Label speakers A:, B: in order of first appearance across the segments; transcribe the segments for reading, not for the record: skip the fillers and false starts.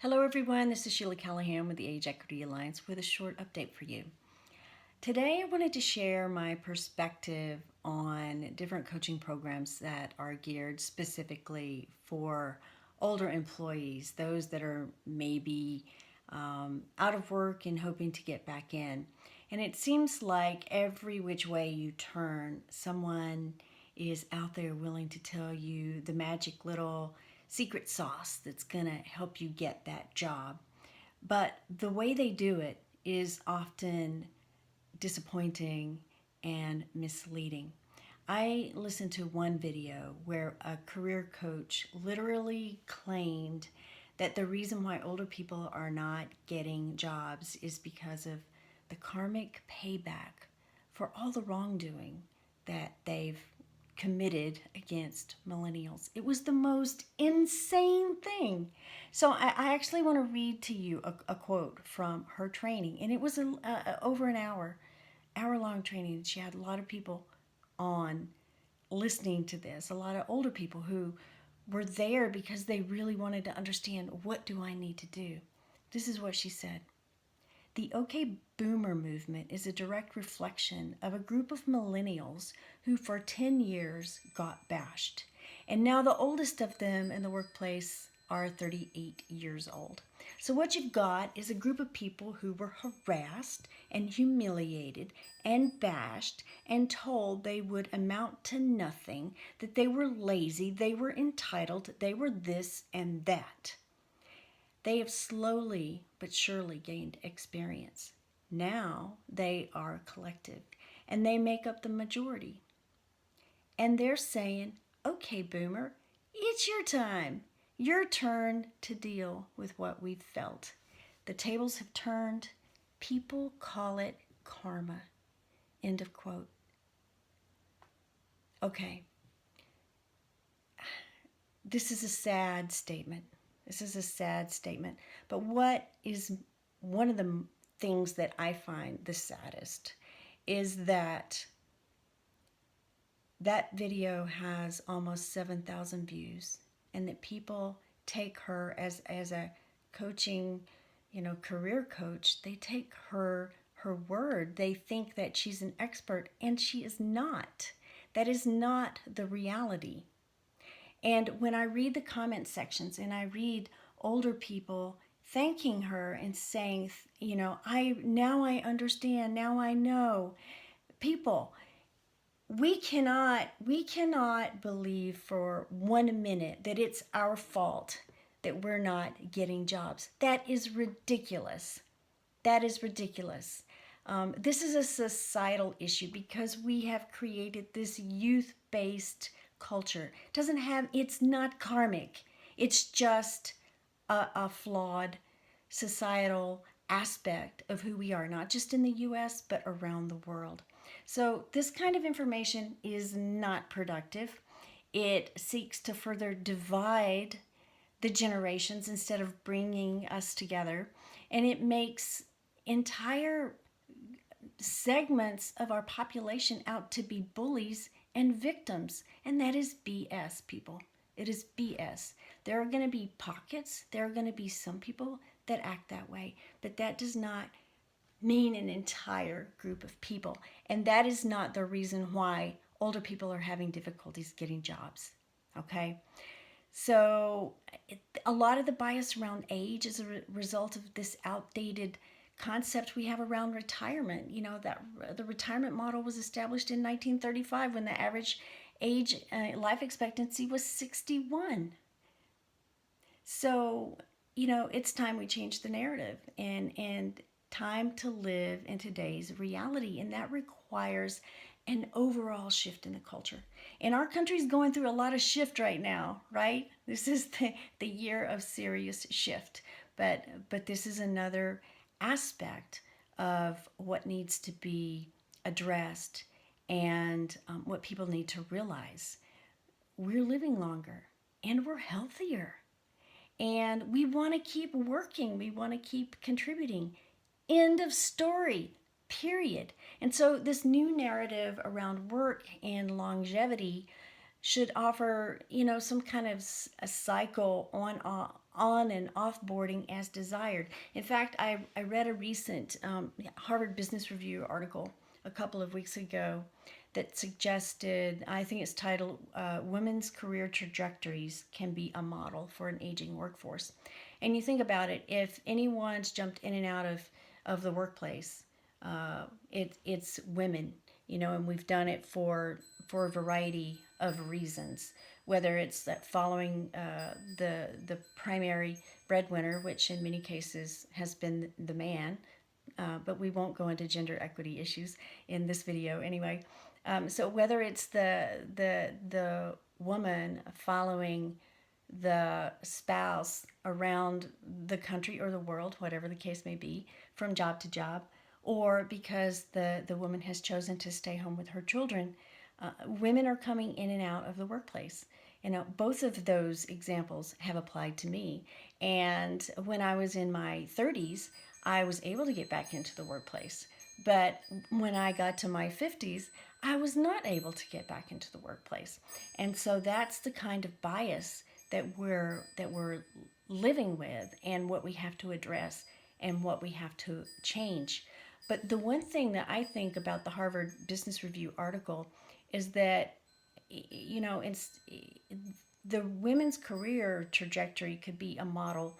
A: Hello everyone, this is Sheila Callaham with the Age Equity Alliance with a short update for you. Today I wanted to share my perspective on different coaching programs that are geared specifically for older employees, those that are maybe out of work and hoping to get back in. And it seems like every which way you turn, someone is out there willing to tell you the magic little secret sauce that's going to help you get that job. But the way they do it is often disappointing and misleading. I listened to one video where a career coach literally claimed that the reason why older people are not getting jobs is because of the karmic payback for all the wrongdoing that they've committed against millennials. It was the most insane thing. So I actually want to read to you a quote from her training, and it was over an hour-long training. She had a lot of people on listening to this, a lot of older people who were there because they really wanted to understand, what do I need to do? This is what she said. The OK Boomer movement is a direct reflection of a group of millennials who for 10 years got bashed. And now the oldest of them in the workplace are 38 years old. So what you've got is a group of people who were harassed and humiliated and bashed and told they would amount to nothing, that they were lazy, they were entitled, they were this and that. They have slowly but surely gained experience. Now they are collective and they make up the majority. And they're saying, okay, Boomer, it's your time. Your turn to deal with what we've felt. The tables have turned. People call it karma. End of quote. Okay. This is a sad statement. This is a sad statement. But what is one of the things that I find the saddest is that video has almost 7,000 views, and that people take her as a coaching, career coach. They take her word. They think that she's an expert, and she is not. That is not the reality. And when I read the comment sections and I read older people thanking her and saying, I understand, now I know. People, we cannot believe for 1 minute that it's our fault that we're not getting jobs. That is ridiculous. That is ridiculous. This is a societal issue because we have created this youth-based culture. It's not karmic. It's just a flawed societal aspect of who we are, not just in the US, but around the world. So this kind of information is not productive. It seeks to further divide the generations instead of bringing us together. And it makes entire segments of our population out to be bullies and victims. And that is BS, people. It is BS. There are going to be pockets. There are going to be some people that act that way. But that does not mean an entire group of people. And that is not the reason why older people are having difficulties getting jobs. Okay? So a lot of the bias around age is a result of this outdated concept we have around retirement. That the retirement model was established in 1935 when the average age life expectancy was 61. So, it's time we change the narrative and time to live in today's reality, and that requires an overall shift in the culture. And our country's going through a lot of shift right now, right? This is the year of serious shift. But this is another aspect of what needs to be addressed and what people need to realize. We're living longer and we're healthier. And we want to keep working. We want to keep contributing. End of story. Period. And so this new narrative around work and longevity should offer, some kind of a cycle on and offboarding as desired. In fact, I read a recent Harvard Business Review article a couple of weeks ago that suggested, I think it's titled, Women's Career Trajectories Can Be a Model for an Aging Workforce. And you think about it, if anyone's jumped in and out of the workplace, it's women, and we've done it for a variety of reasons, whether it's that following the primary breadwinner, which in many cases has been the man, but we won't go into gender equity issues in this video anyway. So whether it's the woman following the spouse around the country or the world, whatever the case may be, from job to job, or because the woman has chosen to stay home with her children, women are coming in and out of the workplace. Both of those examples have applied to me. And when I was in my 30s, I was able to get back into the workplace. But when I got to my 50s, I was not able to get back into the workplace. And so that's the kind of bias that we're living with, and what we have to address and what we have to change. But the one thing that I think about the Harvard Business Review article is that, it's the women's career trajectory could be a model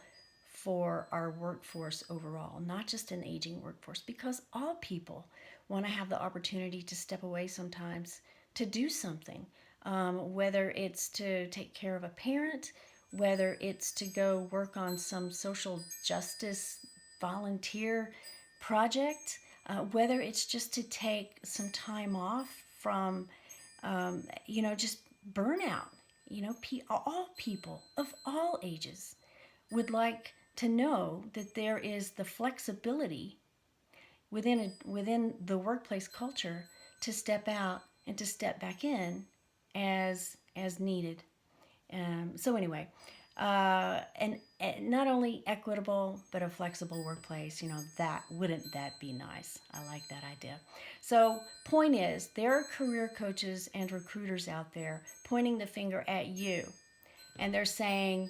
A: for our workforce overall, not just an aging workforce, because all people want to have the opportunity to step away sometimes to do something, whether it's to take care of a parent, whether it's to go work on some social justice volunteer project, whether it's just to take some time off from, just burnout. All people of all ages would like to know that there is the flexibility within the workplace culture to step out and to step back in as needed. So anyway, and not only equitable but a flexible workplace. That wouldn't that be nice? I like that idea. So point is, there are career coaches and recruiters out there pointing the finger at you, and they're saying,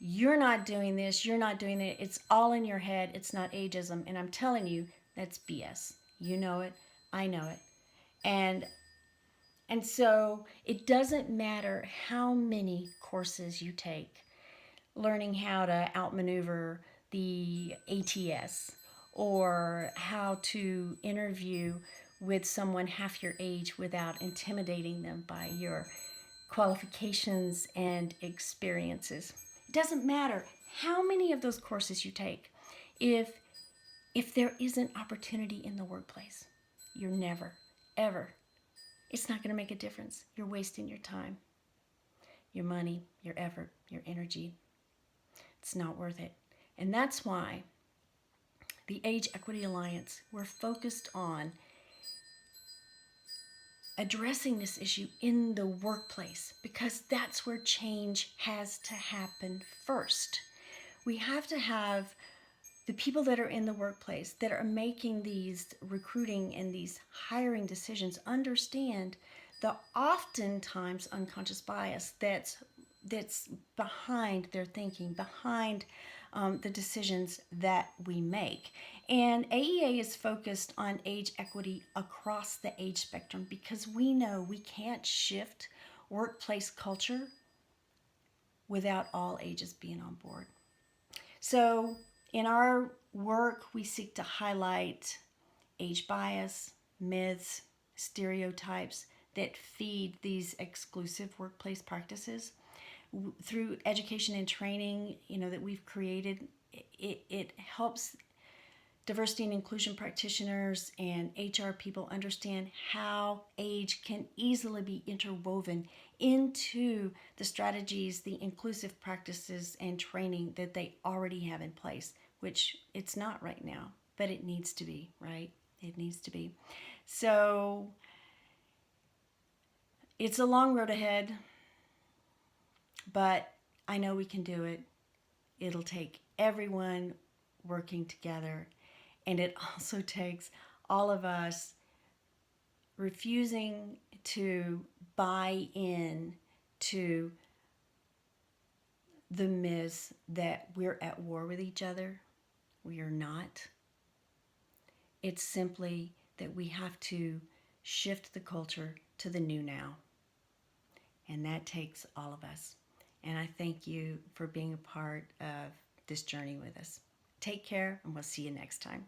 A: you're not doing this, you're not doing it, it's all in your head, it's not ageism. And I'm telling you, that's BS. You know it, I know it. And so it doesn't matter how many courses you take, learning how to outmaneuver the ATS, or how to interview with someone half your age without intimidating them by your qualifications and experiences. It doesn't matter how many of those courses you take if there isn't opportunity in the workplace. You're never, ever. It's not going to make a difference. You're wasting your time, your money, your effort, your energy. It's not worth it. And that's why the Age Equity Alliance, we're focused on addressing this issue in the workplace, because that's where change has to happen first. We have to have the people that are in the workplace that are making these recruiting and these hiring decisions understand the oftentimes unconscious bias that's behind their thinking, behind the decisions that we make. And AEA is focused on age equity across the age spectrum, because we know we can't shift workplace culture without all ages being on board. So in our work, we seek to highlight age bias, myths, stereotypes that feed these exclusive workplace practices. Through education and training, that we've created, it helps diversity and inclusion practitioners and HR people understand how age can easily be interwoven into the strategies, the inclusive practices and training that they already have in place, which it's not right now, but it needs to be, right? It needs to be. So it's a long road ahead, but I know we can do it. It'll take everyone working together, and it also takes all of us refusing to buy in to the myths that we're at war with each other. We are not. It's simply that we have to shift the culture to the new now. And that takes all of us. And I thank you for being a part of this journey with us. Take care, and we'll see you next time.